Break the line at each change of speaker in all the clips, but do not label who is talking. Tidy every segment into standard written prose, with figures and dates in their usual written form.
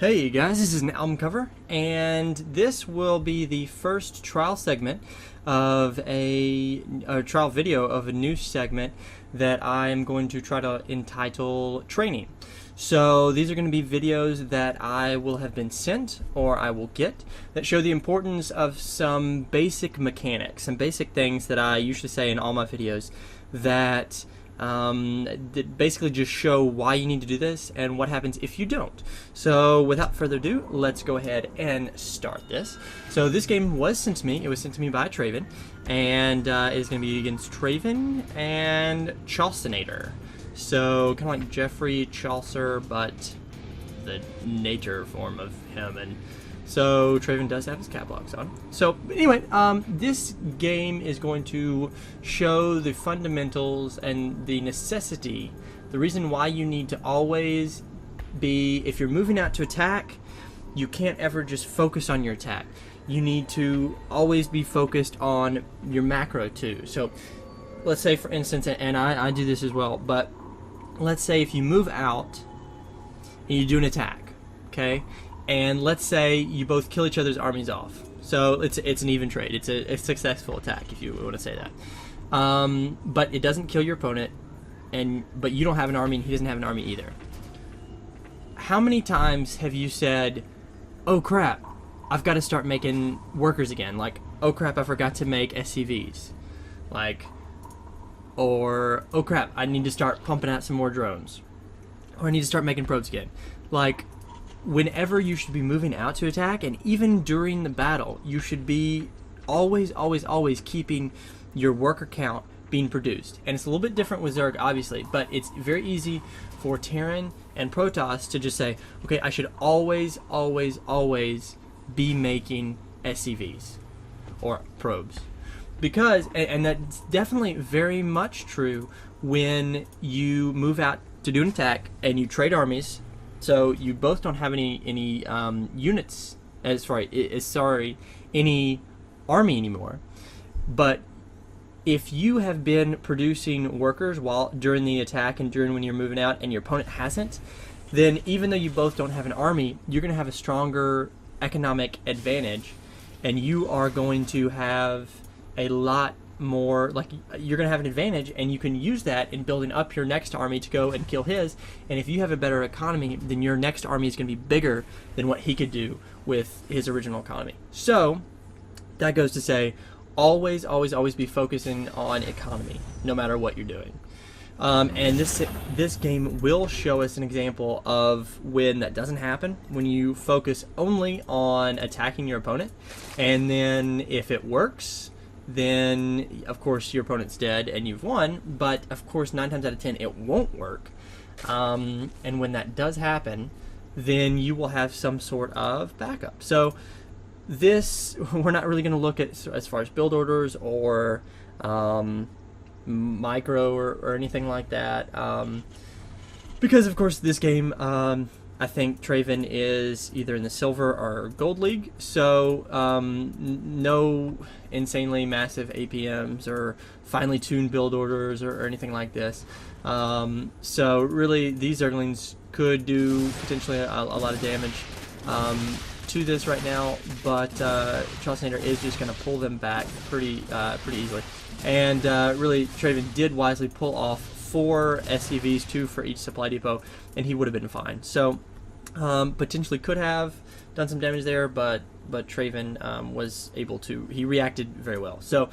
Hey guys, this is an album cover, and this will be the first trial segment of a trial video of a new segment that I am going to try to entitle Training. So these are going to be videos that I will have been sent or I will get that show the importance of some basic mechanics, some basic things that I usually say in all my videos that basically just show why you need to do this and what happens if you don't. So without further ado, let's go ahead and start this. So this game was sent to me. It was sent to me by Traven, and it is going to be against Traven and Chalcinator. So kind of like Jeffrey Chaucer, but the nature form of him. And so Traven does have his cap locks on. So anyway, this game is going to show the fundamentals and the necessity, the reason why you need to always be, if you're moving out to attack, you can't ever just focus on your attack. You need to always be focused on your macro too. So let's say, for instance, and I do this as well, but let's say if you move out and you do an attack, okay? And let's say you both kill each other's armies off. So it's an even trade. It's a successful attack, if you want to say that. But it doesn't kill your opponent, but you don't have an army and he doesn't have an army either. How many times have you said, oh crap, I've got to start making workers again? Like, oh crap, I forgot to make SCVs. Like, or oh crap, I need to start pumping out some more drones. Or I need to start making probes again. Like, whenever you should be moving out to attack, and even during the battle, you should be always keeping your worker count being produced. And it's a little bit different with Zerg, obviously, but it's very easy for Terran and Protoss to just say, okay, I should always be making SCVs or probes. Because, and that's definitely very much true when you move out to do an attack and you trade armies. So you both don't have any units, any army anymore. But if you have been producing workers during the attack and during when you're moving out, and your opponent hasn't, then even though you both don't have an army, you're going to have a stronger economic advantage, and you are going to have a lot more, like, you're going to have an advantage, and you can use that in building up your next army to go and kill his. And if you have a better economy, then your next army is going to be bigger than what he could do with his original economy. So that goes to say, always be focusing on economy no matter what you're doing. And this game will show us an example of when that doesn't happen, when you focus only on attacking your opponent, and then if it works, then of course your opponent's dead and you've won. But of course 9 times out of 10 it won't work, and when that does happen, then you will have some sort of backup. So this, we're not really going to look at as far as build orders or micro or anything like that, because of course this game, I think Traven is either in the silver or gold league, so no insanely massive APMs or finely tuned build orders or anything like this. So really, these Zerglings could do potentially a lot of damage to this right now, but Chalcinator is just going to pull them back pretty easily. And really, Traven did wisely pull off 4 SCVs, 2 for each supply depot, and he would have been fine. So potentially could have done some damage there, but Traven was able to. He reacted very well. So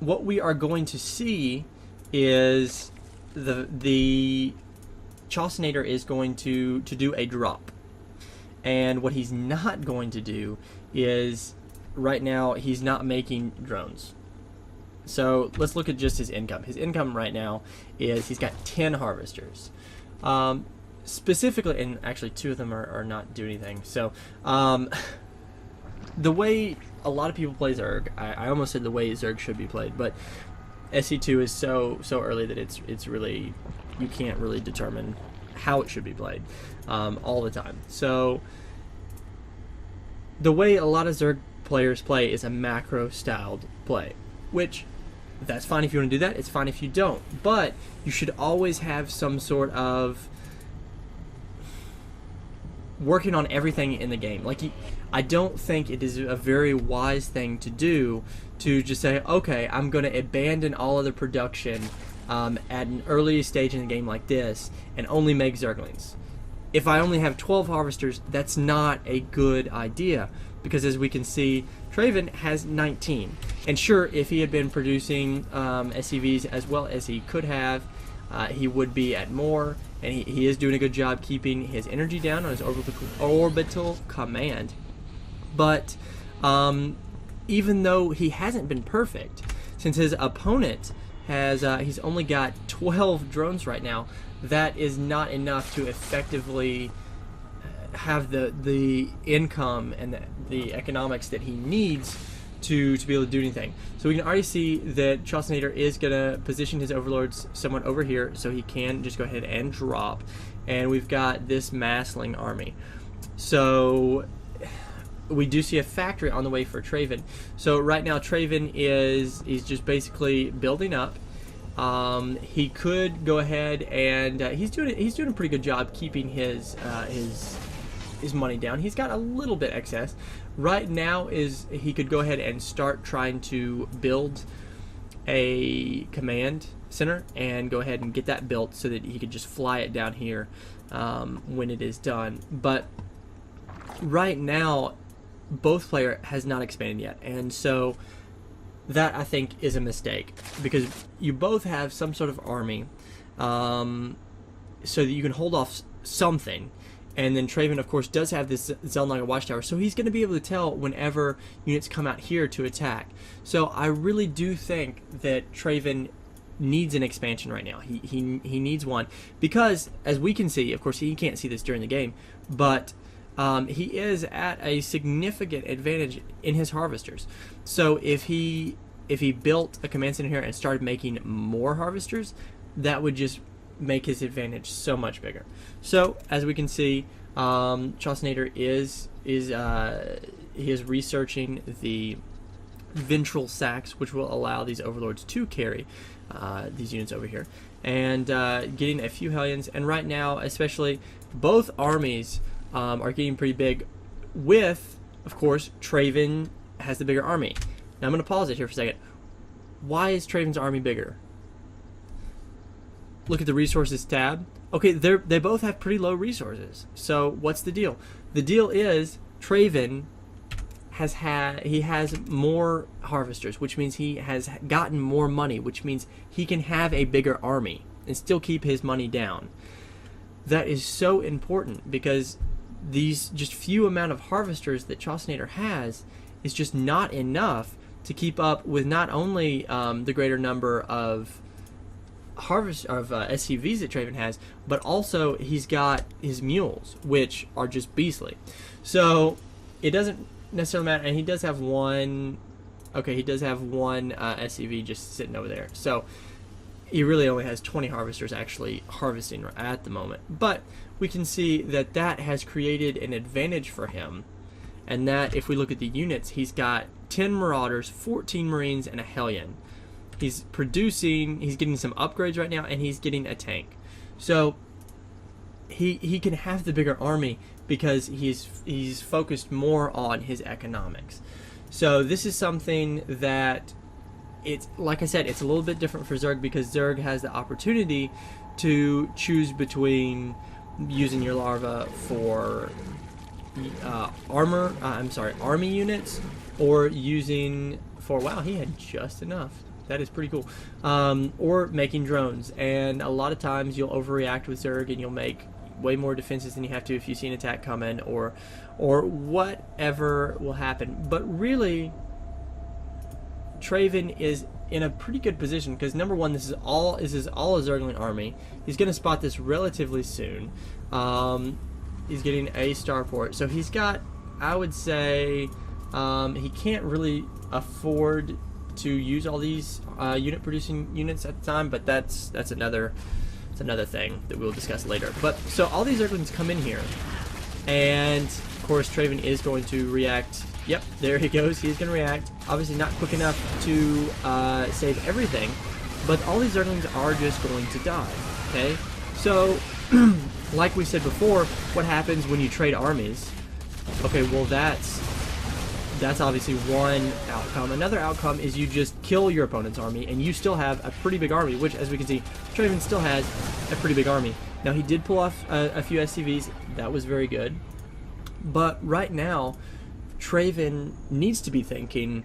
what we are going to see is the Chalcinator is going to do a drop, and what he's not going to do is, right now he's not making drones. So let's look at just his income. His income right now is he's got 10 harvesters. Specifically, and actually 2 of them are not doing anything. So the way a lot of people play Zerg, I almost said the way Zerg should be played, but SC2 is so early that it's really, you can't really determine how it should be played all the time. So the way a lot of Zerg players play is a macro styled play, which that's fine if you want to do that, it's fine if you don't, but you should always have some sort of working on everything in the game. Like, I don't think it is a very wise thing to do to just say, okay, I'm going to abandon all other production at an early stage in the game like this and only make Zerglings. If I only have 12 harvesters, that's not a good idea, because as we can see, Traven has 19. And sure, if he had been producing SCVs as well as he could have, he would be at more, and he is doing a good job keeping his energy down on his orbital command. But even though he hasn't been perfect, since his opponent has he's only got 12 drones right now, that is not enough to effectively have the income and the economics that he needs to be able to do anything. So we can already see that Chalcinator is going to position his overlords somewhat over here, so he can just go ahead and drop. And we've got this massling army. So we do see a factory on the way for Traven. So right now Traven is just basically building up. He could go ahead and he's doing a pretty good job keeping his money down. He's got a little bit excess. Right now he could go ahead and start trying to build a command center and go ahead and get that built so that he could just fly it down here when it is done. But right now both player has not expanded yet, and so that I think is a mistake, because you both have some sort of army so that you can hold off something. And then Traven, of course, does have this Zelnaga Watchtower, so he's going to be able to tell whenever units come out here to attack. So I really do think that Traven needs an expansion right now. He needs one, because as we can see, of course he can't see this during the game, but he is at a significant advantage in his harvesters. So if he built a command center here and started making more harvesters, that would just make his advantage so much bigger. So as we can see, Chalcinator is researching the ventral sacks, which will allow these overlords to carry these units over here, and getting a few Hellions. And right now, especially, both armies are getting pretty big, with, of course, Traven has the bigger army. Now I'm going to pause it here for a second. Why is Traven's army bigger? Look at the resources tab. Okay, they both have pretty low resources. So what's the deal? The deal is Traven has more harvesters, which means he has gotten more money, which means he can have a bigger army and still keep his money down. That is so important, because these just few amount of harvesters that Chalcinator has is just not enough to keep up with not only the greater number of SCVs that Traven has, but also he's got his mules, which are just beastly. So it doesn't necessarily matter. And he does have one. Okay, he does have one SCV just sitting over there. So he really only has 20 harvesters actually harvesting at the moment. But we can see that that has created an advantage for him, and that if we look at the units, he's got 10 Marauders, 14 Marines, and a Hellion. He's getting some upgrades right now, and he's getting a tank. So he can have the bigger army because he's focused more on his economics. So this is something that, it's like I said, it's a little bit different for Zerg, because Zerg has the opportunity to choose between using your larva for army units, or using for, wow, he had just enough. That is pretty cool. Or making drones. And a lot of times you'll overreact with Zerg, and you'll make way more defenses than you have to if you see an attack coming, or whatever will happen. But really, Traven is in a pretty good position, because number one, this is all a Zergling army. He's going to spot this relatively soon. He's getting a starport, so he's got, I would say, he can't really afford to use all these unit producing units at the time, but that's another thing that we'll discuss later. But so all these Zerglings come in here, and of course Traven is going to react. Yep, there he goes. He's going to react. Obviously not quick enough to save everything, but all these Zerglings are just going to die. Okay, so like we said before, what happens when you trade armies? Okay, well that's obviously one outcome. Another outcome is you just kill your opponent's army, and you still have a pretty big army, which, as we can see, Traven still has a pretty big army. Now, he did pull off a few SCVs. That was very good. But right now, Traven needs to be thinking,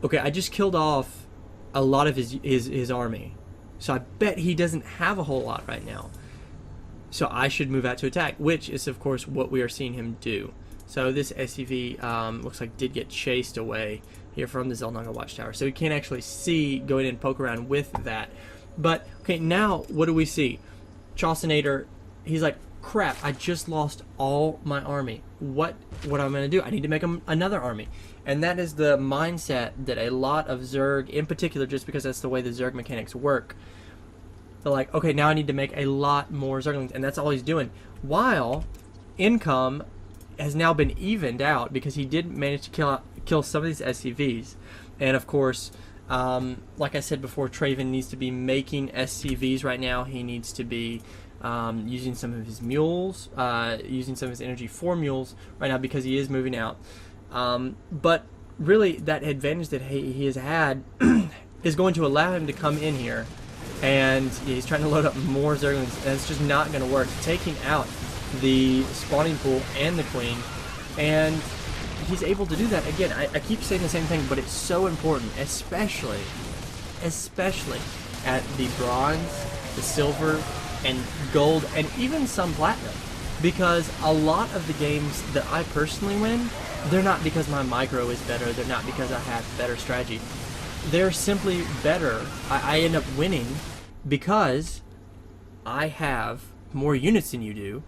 okay, I just killed off a lot of his army, so I bet he doesn't have a whole lot right now. So I should move out to attack, which is, of course, what we are seeing him do. So this SCV looks like did get chased away here from the Zelnanga Watchtower. So we can't actually see going in and poke around with that. But, okay, now what do we see? Chalcinator, he's like, crap, I just lost all my army. What am I going to do? I need to make another army. And that is the mindset that a lot of Zerg, in particular, just because that's the way the Zerg mechanics work, they're like, okay, now I need to make a lot more Zerglings. And that's all he's doing. While income has now been evened out because he did manage to kill some of these SCVs. And of course, like I said before, Traven needs to be making SCVs right now. He needs to be using some of his mules, using some of his energy for mules right now because he is moving out. But really, that advantage that he has had is going to allow him to come in here, and he's trying to load up more Zerglings, and it's just not going to work. Taking out the spawning pool and the queen, and he's able to do that. Again, I keep saying the same thing, but it's so important, especially at the bronze, the silver, and gold, and even some platinum, because a lot of the games that I personally win, they're not because my micro is better, they're not because I have better strategy, they're simply better. I end up winning because I have more units than you do,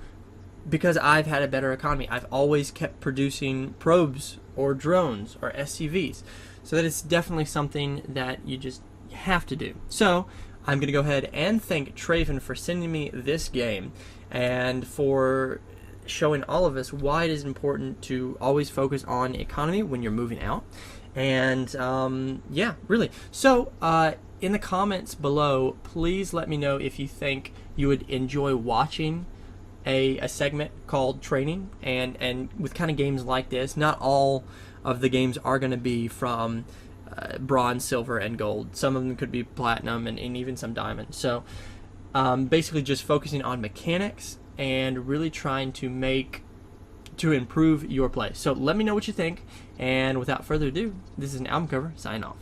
because I've had a better economy. I've always kept producing probes or drones or SCVs. So that is definitely something that you just have to do. So I'm going to go ahead and thank Traven for sending me this game and for showing all of us why it is important to always focus on economy when you're moving out. And yeah, really. So in the comments below, please let me know if you think you would enjoy watching a segment called training, and with kind of games like this. Not all of the games are going to be from bronze, silver, and gold. Some of them could be platinum and even some diamond. So basically just focusing on mechanics and really trying to improve your play. So let me know what you think, and without further ado, this is an album cover, sign off.